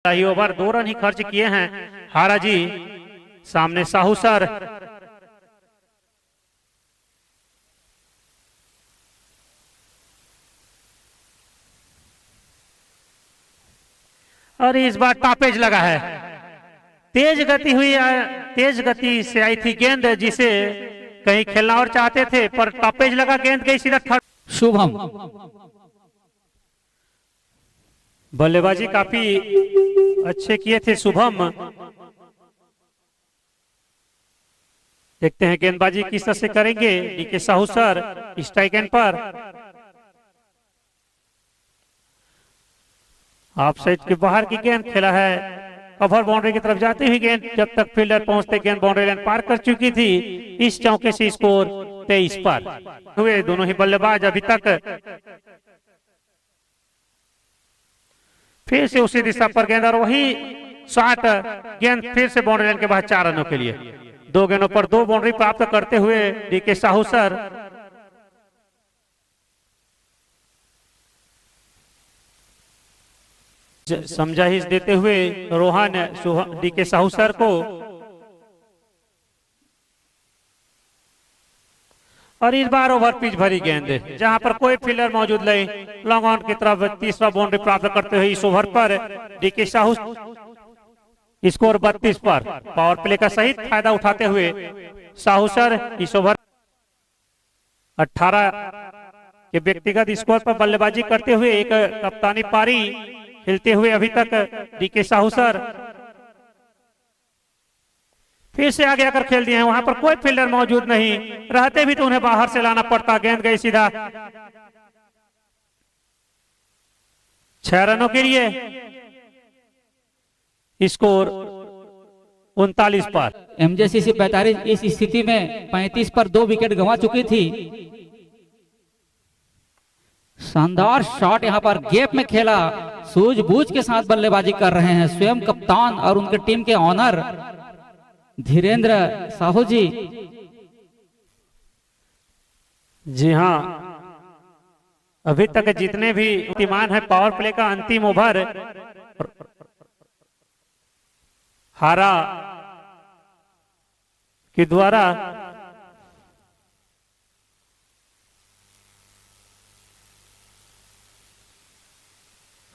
ही over 2 run ही खर्च किए हैं हारा जी। सामने साहू सर, और इस बार टॉपेज लगा है। तेज गति हुई, तेज गति से आई थी गेंद, जिसे कहीं खेलना और चाहते थे पर टॉपेज लगा, गेंद गई सीधा थर्ड। शुभम बल्लेबाजी काफी अच्छे किए थे शुभम। देखते हैं गेंदबाजी किस तरह से करेंगे DK Sahu sir strike end पर। ऑफ साइड के बाहर की गेंद खेला है, कवर बाउंड्री की तरफ जाती हुई गेंद, जब तक फील्डर पहुंचते गेंद बाउंड्री लाइन पार कर चुकी थी। इस चौके से स्कोर 23 पर हुए दोनों ही बल्लेबाज अभी तक। फिर से उसी दिशा पर गेंद और वही शॉट, गेंद फिर से बाउंड्री लाइन के बाहर 4 रनों के लिए। 2 गेंदों पर 2 बाउंड्री प्राप्त करते हुए डीके साहू सर। समझाइश देते हुए रोहन डीके साहू सर को, और इस बार ओवर पिच भरी गेंद जहां पर कोई फील्डर मौजूद नहीं, लॉन्ग ऑन की तरफ तीसरा बाउंड्री प्राप्त करते हुए इस ओवर पर डीके साहू स्कोर 32 पर। पावर प्ले का सही फायदा उठाते हुए साहू सर इस ओवर 18 के व्यक्तिगत स्कोर पर बल्लेबाजी करते हुए एक कप्तानी पारी खेलते हुए अभी तक डीके साहू सर फिर से आगे आकर खेल दिए हैं। वहां पर कोई फील्डर मौजूद नहीं रहते भी तो उन्हें बाहर से लाना पड़ता, गेंद गई सीधा 6 रनों के लिए, स्कोर 39 पर। एमजेसीसी 45 इस स्थिति में 35 पर 2 विकेट गंवा चुकी थी। शानदार शॉट यहां पर गैप में खेला, सूझबूझ के साथ बल्लेबाजी कर रहे हैं स्वयं कप्तान और उनके टीम के ऑनर धीरेन्द्र साहू जी। जी हाँ, अभी तक जितने भी कीर्तिमान है पावर प्ले का अंतिम ओवर हारा के द्वारा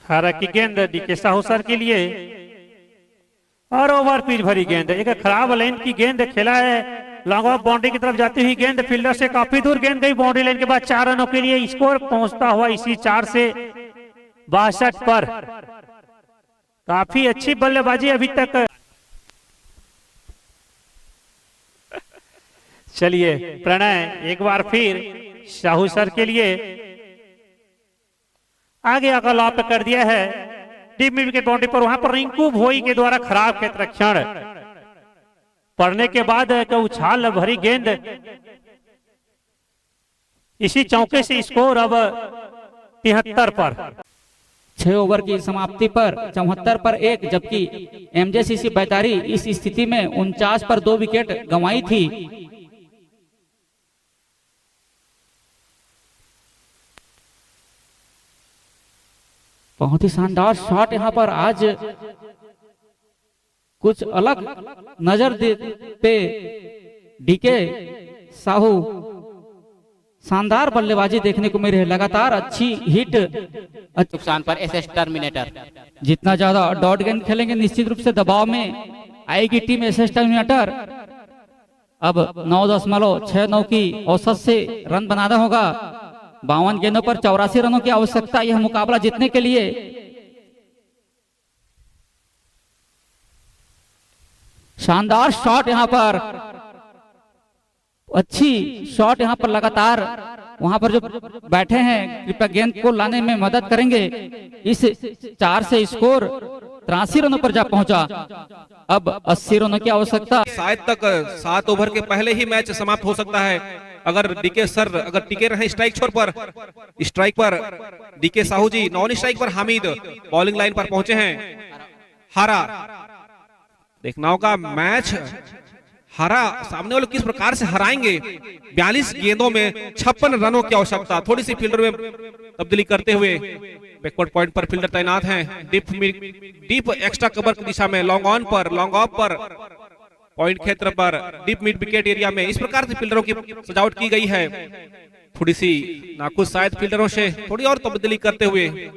हारा की गेंद डीके साहू सर के लिए, और ओवर पिच भरी गेंद, एक खराब लाइन की गेंद खेला है, लॉन्ग ऑफ बाउंड्री की तरफ जाती हुई गेंद फील्डर से काफी दूर गेंद गई बाउंड्री लाइन के बाद 4 रनों के लिए, स्कोर पहुंचता हुआ इसी 4 से 62 पर। काफी अच्छी बल्लेबाजी अभी तक। चलिए प्रणय एक बार फिर साहू सर के लिए आगे आकर लॉप कर दिया है डीप मिड के बाउंड्री पर। वहां पर रिंकू भोई के द्वारा खराब क्षेत्ररक्षण पड़ने के बाद उछाल भरी गेंद, इसी चौके से स्कोर अब 73 पर। 6 ओवर की समाप्ति पर 74 पर 1, जबकि एमजेसीसी 45 इस स्थिति में 49 पर 2 विकेट गंवाई थी। बहुत ही शानदार शॉट यहां पर आज कुछ अलग नजर पे डीके साहू शानदार बल्लेबाजी देखने को मिल रही है, लगातार अच्छी हिट। नुकसान पर एसएस टर्मिनेटर। जितना ज्यादा डॉट गेंद खेलेंगे निश्चित रूप से दबाव में आएगी टीम एसएस टर्मिनेटर। अब 9.69 की औसत से रन बनाना होगा। 52 गेंदों पर 84 रनों की आवश्यकता यह मुकाबला जीतने के लिए। शानदार शॉट यहां पर, अच्छी शॉट यहां पर लगातार। वहां पर जो बैठे हैं कृपया गेंद को लाने में मदद करेंगे। इस 4 से स्कोर 83 रनों पर जा पहुंचा। अब 80 रनों की आवश्यकता। शायद तक 7 ओवर के पहले ही मैच समाप्त हो सकता है अगर डीके सर अगर टिके रहे स्ट्राइक छोर पर। स्ट्राइक पर डीके साहू जी, नॉन स्ट्राइक पर हामिद बॉलिंग लाइन पर पहुंचे हैं। हारा देखना होगा मैच हरा सामने वाले किस प्रकार से हराएंगे। 42 गेंदों में 56 रनों की आवश्यकता। थोड़ी सी फील्डर में तब्दीली करते हुए बैकवर्ड पॉइंट पर फील्डर तैनात हैं। डीप एक्स्ट्रा कवर की दिशा में, लॉन्ग ऑन पर, लॉन्ग ऑफ पर, पॉइंट क्षेत्र पर, डीप मिड विकेट एरिया में, इस प्रकार से फील्डरों की सजावट की गई है। थोड़ी सी नाखुश शायद फील्डरों से थोड़ी और तब्दीली करते हुए।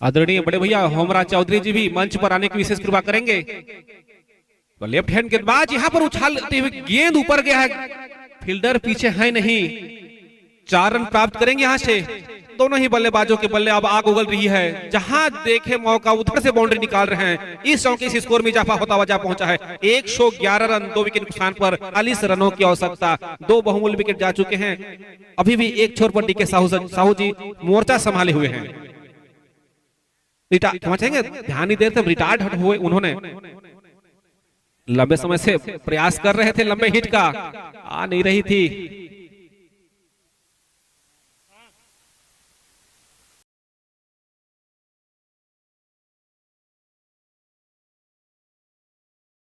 आदरणीय बड़े भैया होमराज चौधरी जी भी मंच पर आने की विशेष कृपा करेंगे। तो लेफ्ट हैंड गेंदबाज यहां पर उछालते हुए गेंद ऊपर गया है, फील्डर पीछे है नहीं। 4 रन प्राप्त करेंगे यहां से। दोनों ही बल्लेबाजों के बल्ले अब आग उगल रही है, जहां देखे मौका उधर से बाउंड्री निकाल रहे हैं। इस चौके इस स्कोर में इजाफा होता हुआ जा पहुंचा है। 111 रन, 2 विकेट नुकसान पर 40 रनों की आवश्यकता। 2 बहुमूल्य विकेट जा चुके हैं। अभी भी एक छोर पर डीके साहू जी मोर्चा संभाले हुए हैं। ध्यान नहीं देते, रिटायर्ड हुए उन्होंने। लंबे समय से प्रयास कर रहे थे लंबे हिट का, आ नहीं रही थी।